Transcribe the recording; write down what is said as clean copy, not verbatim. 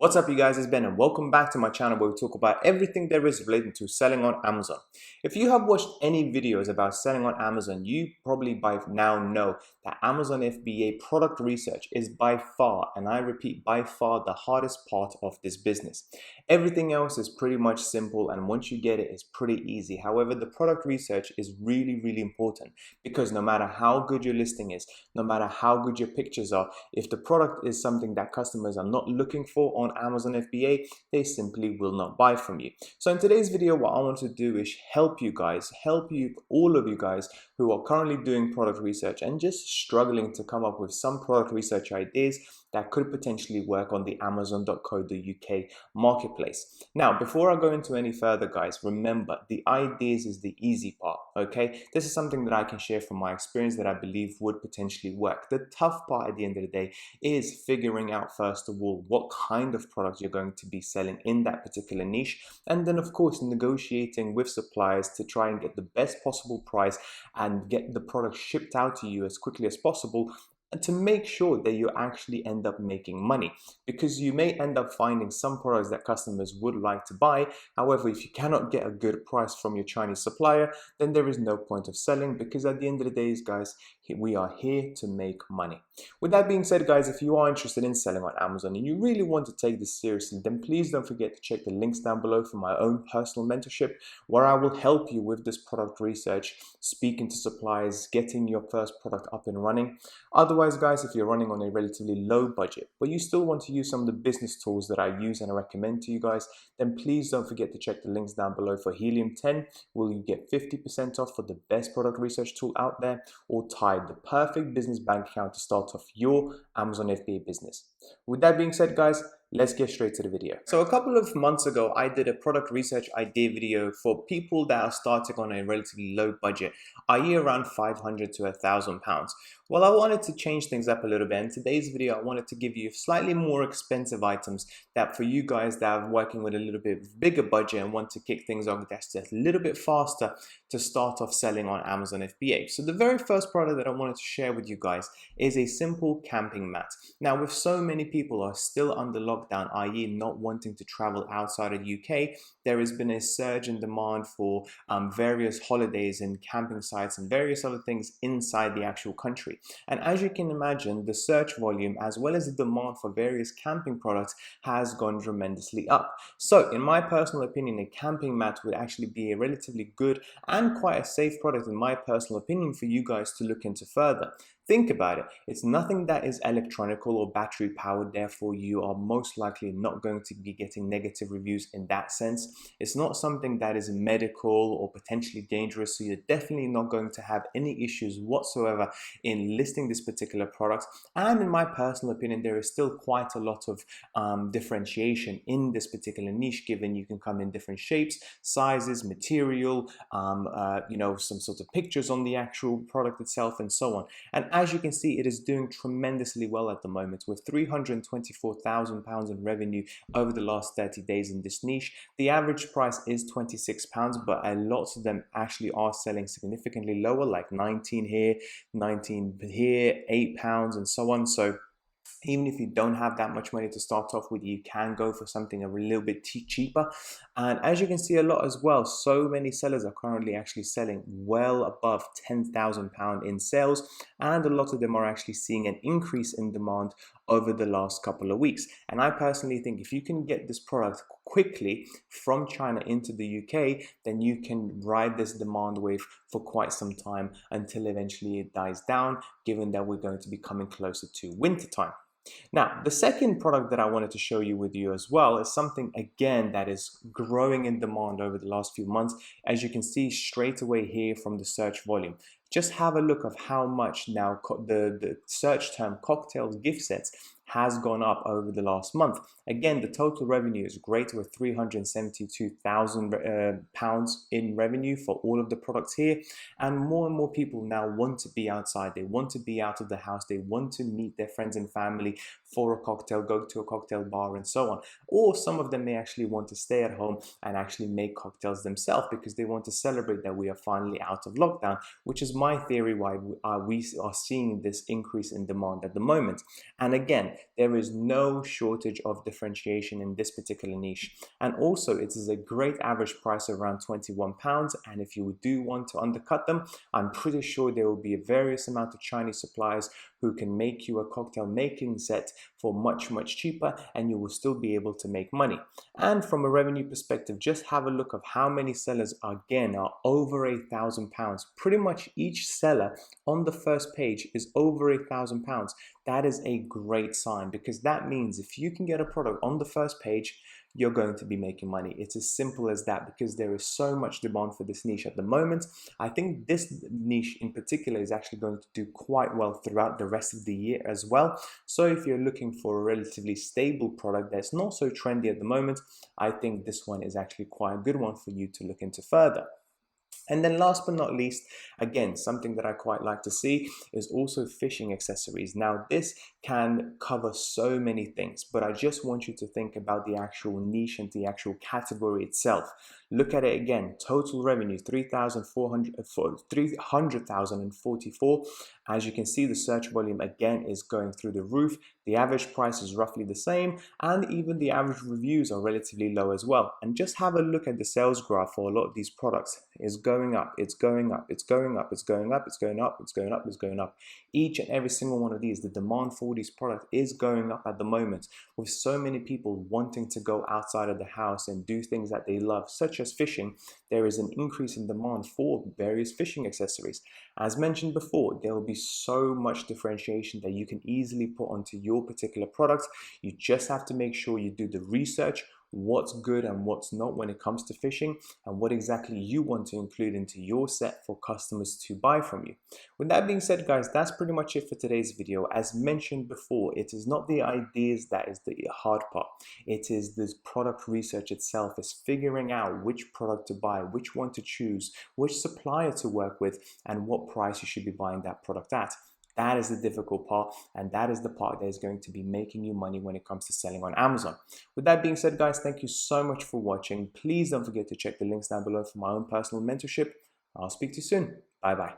What's up you guys, it's Ben and welcome back to my channel where we talk about everything there is related to selling on Amazon. If you have watched any videos about selling on Amazon, you probably by now know that Amazon FBA product research is by far, and I repeat by far, the hardest part of this business. Everything else is pretty much simple, and once you get it, it's pretty easy. However, the product research is really important because no matter how good your listing is, no matter how good your pictures are, if the product is something that customers are not looking for on Amazon FBA, they simply will not buy from you. So in today's video, what I want to do is help you, all of you guys who are currently doing product research and just struggling to come up with some product research ideas that could potentially work on the Amazon.co.uk marketplace. Now, before I go into any further, guys, remember the ideas is the easy part, okay? This is something that I can share from my experience that I believe would potentially work. The tough part at the end of the day is figuring out, first of all, what kind of product you're going to be selling in that particular niche, and then of course negotiating with suppliers to try and get the best possible price and get the product shipped out to you as quickly as possible, and to make sure that you actually end up making money, because you may end up finding some products that customers would like to buy. However, if you cannot get a good price from your Chinese supplier, then there is no point of selling, because at the end of the day, guys, we are here to make money. With that being said, guys, if you are interested in selling on Amazon and you really want to take this seriously, then please don't forget to check the links down below for my own personal mentorship, where I will help you with this product research, speaking to suppliers, getting your first product up and running. Otherwise, guys, if you're running on a relatively low budget, but you still want to use some of the business tools that I use and I recommend to you guys, then please don't forget to check the links down below for Helium 10, where you get 50% off for the best product research tool out there, or Tide, the perfect business bank account to start off your Amazon FBA business. With that being said, guys, let's get straight to the video. So a couple of months ago, I did a product research idea video for people that are starting on a relatively low budget, i.e. around 500 to £1,000. Well, I wanted to change things up a little bit. In today's video, I wanted to give you slightly more expensive items that for you guys that are working with a little bit bigger budget and want to kick things off just a little bit faster to start off selling on Amazon FBA. So the very first product that I wanted to share with you guys is a simple camping mat. Now, with so many people are still under lockdown, i.e. not wanting to travel outside of the UK, there has been a surge in demand for various holidays and camping sites and various other things inside the actual country. And as you can imagine, the search volume as well as the demand for various camping products has gone tremendously up. So in my personal opinion, a camping mat would actually be a relatively good and quite a safe product in my personal opinion for you guys to look into further. Think about it. It's nothing that is electronical or battery powered, therefore you are most likely not going to be getting negative reviews in that sense. It's not something that is medical or potentially dangerous, so you're definitely not going to have any issues whatsoever in listing this particular product. And in my personal opinion, there is still quite a lot of differentiation in this particular niche, given you can come in different shapes, sizes, material, some sort of pictures on the actual product itself and so on. And as you can see, it is doing tremendously well at the moment with £324,000 in revenue over the last 30 days in this niche. The average price is £26, but a lot of them actually are selling significantly lower, like 19 here, 19 here, £8 and so on. So even if you don't have that much money to start off with, you can go for something a little bit cheaper. And as you can see a lot as well, so many sellers are currently actually selling well above £10,000 in sales, and a lot of them are actually seeing an increase in demand over the last couple of weeks. And I personally think if you can get this product quickly from China into the UK, then you can ride this demand wave for quite some time until eventually it dies down, given that we're going to be coming closer to winter time. Now, the second product that I wanted to show you with you as well is something, again, that is growing in demand over the last few months. As you can see straight away here from the search volume, just have a look of how much now the search term cocktails gift sets has gone up over the last month. Again, the total revenue is great with £372,000 in revenue for all of the products here. And more people now want to be outside. They want to be out of the house. They want to meet their friends and family for a cocktail, go to a cocktail bar and so on. Or some of them may actually want to stay at home and actually make cocktails themselves because they want to celebrate that we are finally out of lockdown, which is my theory why we are seeing this increase in demand at the moment. And again, there is no shortage of differentiation in this particular niche. And also it is a great average price of around £21. And if you do want to undercut them, I'm pretty sure there will be a various amount of Chinese suppliers who can make you a cocktail making set for much cheaper, and you will still be able to make money. And from a revenue perspective, just have a look of how many sellers are over £1,000. Pretty much each seller on the first page is over £1,000. That is a great sign, because that means if you can get a product on the first page, you're going to be making money. It's as simple as that, because there is so much demand for this niche at the moment. I think this niche in particular is actually going to do quite well throughout the rest of the year as well. So if you're looking for a relatively stable product that's not so trendy at the moment, I think this one is actually quite a good one for you to look into further. And then last but not least, again, something that I quite like to see is also fishing accessories. Now, this can cover so many things, but I just want you to think about the actual niche and the actual category itself. Look at it again. Total revenue, 300,044. As you can see, the search volume again is going through the roof. The average price is roughly the same, and even the average reviews are relatively low as well. And just have a look at the sales graph for a lot of these products. It's going up, it's going up, it's going up, it's going up, it's going up, it's going up, it's going up. Each and every single one of these, the demand for these products is going up at the moment, with so many people wanting to go outside of the house and do things that they love, such as fishing. There is an increase in demand for various fishing accessories. As mentioned before, there will be so much differentiation that you can easily put onto your particular product. You just have to make sure you do the research, what's good and what's not when it comes to fishing, and what exactly you want to include into your set for customers to buy from you. With that being said, guys, that's pretty much it for today's video. As mentioned before, it is not the ideas that is the hard part. It is this product research itself, is figuring out which product to buy, which one to choose, which supplier to work with, and what price you should be buying that product at. That is the difficult part, and that is the part that is going to be making you money when it comes to selling on Amazon. With that being said, guys, thank you so much for watching. Please don't forget to check the links down below for my own personal mentorship. I'll speak to you soon. Bye bye.